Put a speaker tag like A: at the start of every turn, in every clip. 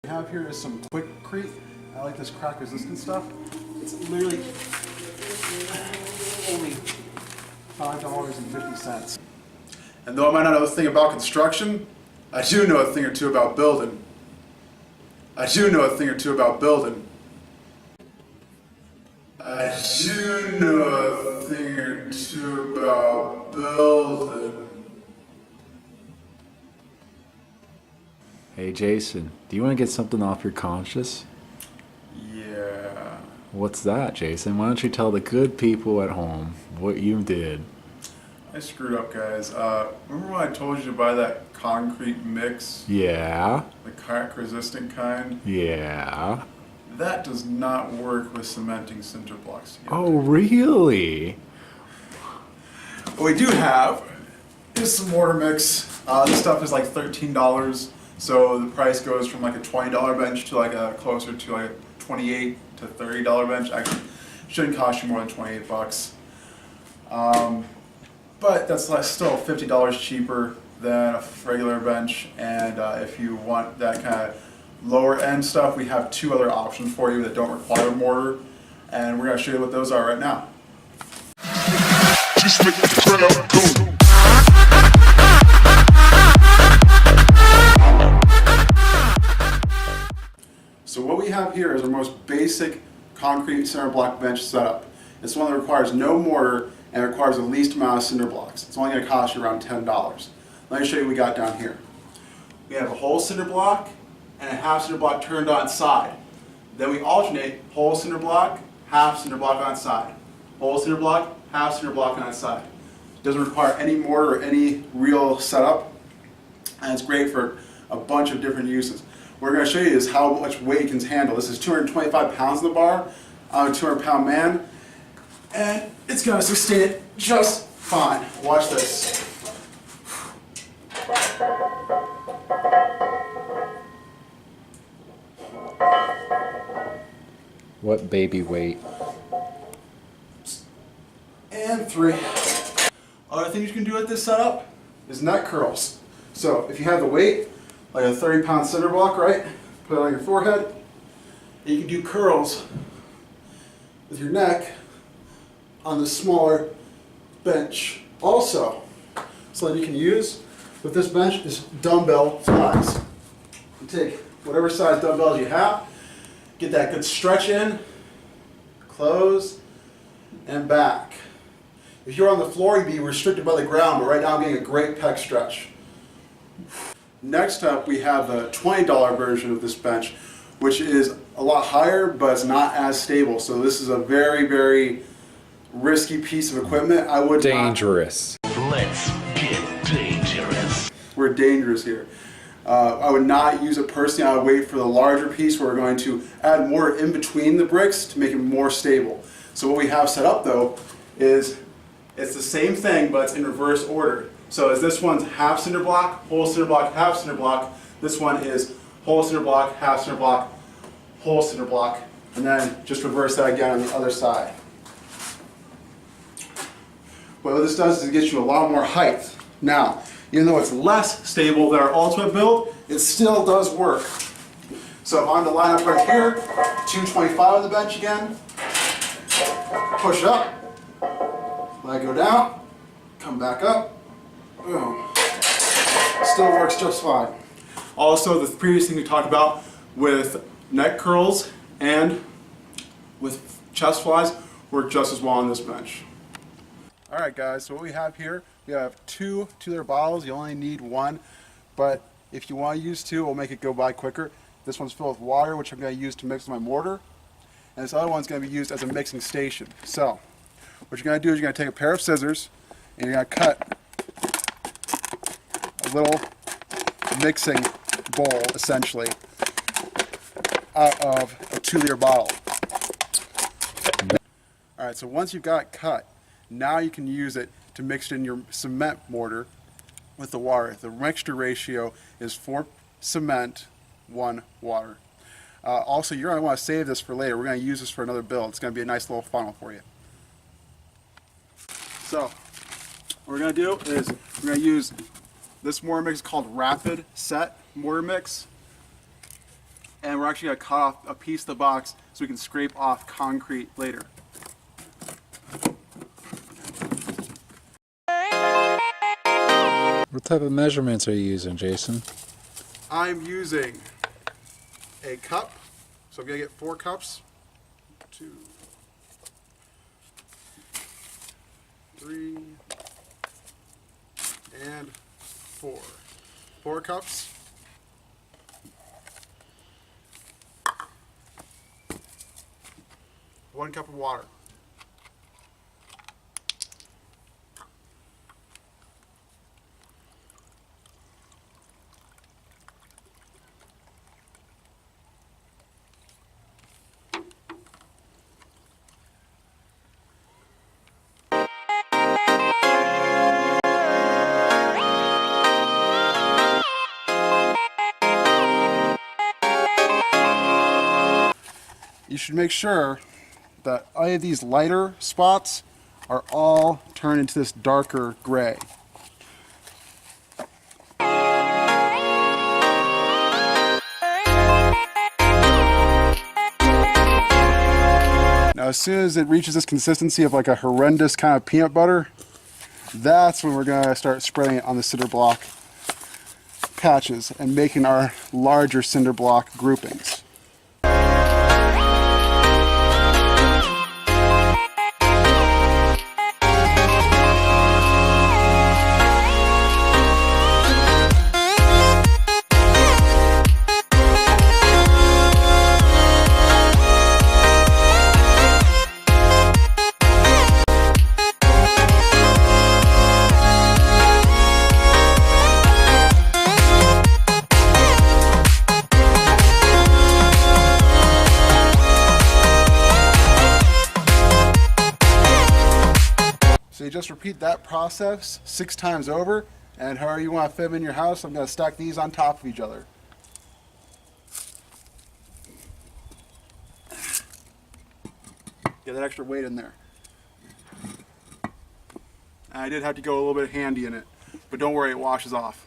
A: We have here is some quickcrete. I like this crack resistant stuff. It's literally only $5.50. And though I might not know a thing about construction, I do know a thing or two about building. I do know a thing or two about building. I do know a thing or two about building.
B: Hey Jason, do you want to get something off your conscience?
A: Yeah.
B: What's that, Jason? Why don't you tell the good people at home what you did?
A: I screwed up, guys. Remember when I told you to buy that concrete mix?
B: Yeah?
A: The crack resistant kind?
B: Yeah?
A: That does not work with cementing cinder blocks together.
B: Oh, really?
A: What we do have is some mortar mix. This stuff is like $13, so the price goes from like a $20 bench to like a closer to like a $28 to $30 bench. Actually, it shouldn't cost you more than 28 bucks. But that's like still $50 cheaper than a regular bench, and if you want that kind of lower end stuff, we have two other options for you that don't require mortar, and we're going to show you what those are right now. Just make the crowd go. So what we have here is our most basic concrete cinder block bench setup. It's one that requires no mortar and requires the least amount of cinder blocks. It's only going to cost you around $10. Let me show you what we got down here. We have a whole cinder block and a half cinder block turned on side. Then we alternate whole cinder block, half cinder block on side. Whole cinder block, half cinder block on side. It doesn't require any mortar or any real setup, and it's great for a bunch of different uses. What we're going to show you is how much weight it can handle. This is 225 pounds in the bar. I'm a 200-pound man, and it's going to sustain it just fine. Watch this.
B: What baby weight?
A: And 3. Other things you can do with this setup is neck curls. So if you have the weight, like a 30-pound cinder block, right? Put it on your forehead, and you can do curls with your neck on the smaller bench. Also, something you can use with this bench is dumbbell flies. You take whatever size dumbbells you have, get that good stretch in, close, and back. If you're on the floor, you'd be restricted by the ground, but right now I'm getting a great pec stretch. Next up, we have the $20 version of this bench, which is a lot higher, but it's not as stable. So this is a very, very risky piece of equipment. I would
B: Dangerous.
C: Let's get dangerous.
A: We're dangerous here. I would not use it personally. I would wait for the larger piece where we're going to add more in between the bricks to make it more stable. So what we have set up though is it's the same thing, but it's in reverse order. So as this one's half cinder block, whole cinder block, half cinder block, this one is whole cinder block, half cinder block, whole cinder block, and then just reverse that again on the other side. What this does is it gets you a lot more height. Now, even though it's less stable than our ultimate build, it still does work. So if I'm to line up right here, 225 on the bench again, push up, let it go down, come back up, boom. Still works just fine. Also, the previous thing we talked about with neck curls and with chest flies work just as well on this bench. Alright guys, so what we have here, we have 2 2-liter bottles. You only need 1, but if you want to use 2, it'll make it go by quicker. This one's filled with water, which I'm going to use to mix my mortar, and this other one's going to be used as a mixing station. So, what you're going to do is you're going to take a pair of scissors, and you're going to cut a little mixing bowl, essentially, out of a 2-liter bottle. Alright, so once you've got it cut, now you can use it to mix it in your cement mortar with the water. The mixture ratio is 4 cement, 1 water. Also, you're going to want to save this for later. We're going to use this for another build. It's going to be a nice little funnel for you. So, what we're going to do is we're going to use this mortar mix called Rapid Set mortar mix. and we're actually going to cut off a piece of the box so we can scrape off concrete later.
B: What type of measurements are you using, Jason?
A: I'm using a cup, so I'm going to get 4 cups. 2, 3, and 4. 4 cups. One cup of water. You should make sure that any of these lighter spots are all turned into this darker gray. Now as soon as it reaches this consistency of like a horrendous kind of peanut butter, that's when we're going to start spreading it on the cinder block patches and making our larger cinder block groupings. So you just repeat that process 6 times over, and however you want to fit them in your house, I'm going to stack these on top of each other. Get that extra weight in there. I did have to go a little bit handy in it, but don't worry, it washes off.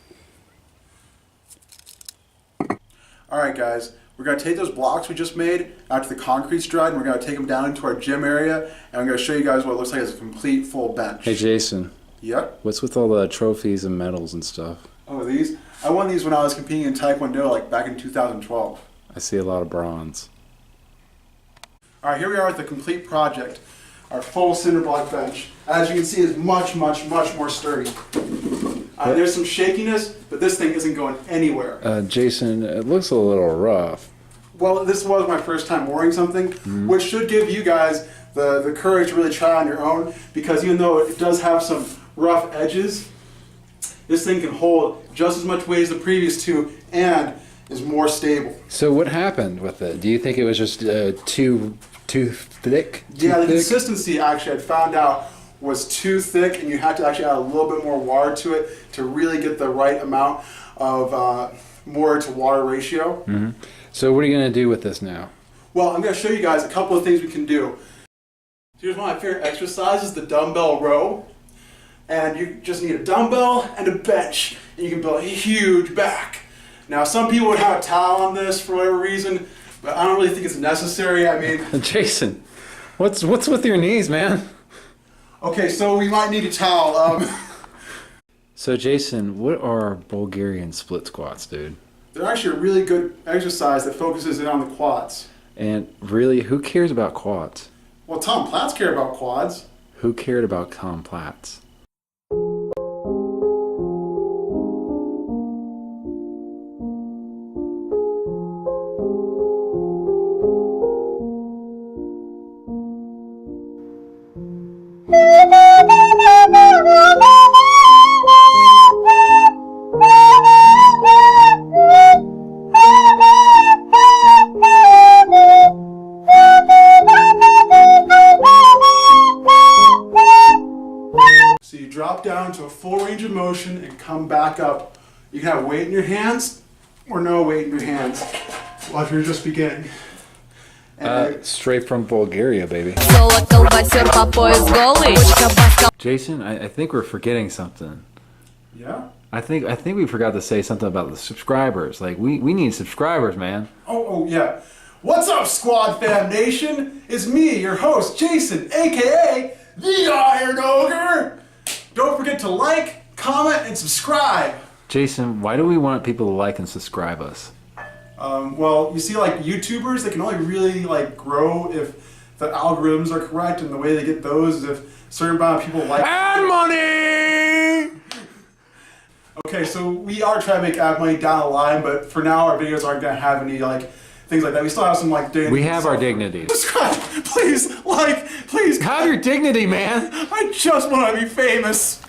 A: Alright guys, we're going to take those blocks we just made out to the concrete's dried, and we're going to take them down into our gym area, and I'm going to show you guys what it looks like as a complete full bench.
B: Hey Jason.
A: Yep.
B: What's with all the trophies and medals and stuff?
A: Oh, these? I won these when I was competing in Taekwondo, like back in 2012.
B: I see a lot of bronze.
A: Alright, here we are with the complete project. Our full cinder block bench. As you can see, is much, much, much more sturdy. There's some shakiness, but this thing isn't going anywhere.
B: Jason, it looks a little rough.
A: Well, this was my first time mooring something, which should give you guys the courage to really try on your own, because even though it does have some rough edges, this thing can hold just as much weight as the previous two and is more stable.
B: So what happened with it? Do you think it was just too thick?
A: Yeah, the consistency actually I found out was too thick, and you had to actually add a little bit more water to it to really get the right amount of motor to water ratio.
B: Mm-hmm. So what are you going to do with this now?
A: Well, I'm going to show you guys a couple of things we can do. Here's one of my favorite exercises, the dumbbell row. And you just need a dumbbell and a bench, and you can build a huge back. Now, some people would have a towel on this for whatever reason, but I don't really think it's necessary. I mean,
B: Jason, what's with your knees, man?
A: Okay, so we might need a towel.
B: So Jason, what are Bulgarian split squats, dude?
A: They're actually a really good exercise that focuses in on the quads.
B: And really, who cares about quads?
A: Well, Tom Platts care about quads.
B: Who cared about Tom Platts?
A: So you drop down to a full range of motion and come back up. You can have weight in your hands or no weight in your hands while you're just beginning.
B: Straight from Bulgaria, baby. Jason, I think we're forgetting something.
A: Yeah?
B: I think we forgot to say something about the subscribers. Like we need subscribers, man.
A: Oh yeah. What's up, Squad Fam Nation? It's me, your host, Jason, aka the Iron Ogre. Don't forget to like, comment, and subscribe.
B: Jason, why do we want people to like and subscribe us?
A: Well, you see, like YouTubers, they can only really like grow if the algorithms are correct, and the way they get those is if a certain amount of people like.
B: Ad money.
A: Okay, so we are trying to make ad money down the line, but for now our videos aren't gonna have any like things like that. We still have some like dignity.
B: We have our dignity.
A: Subscribe, please, like, please.
B: Have your dignity, man.
A: I just want to be famous.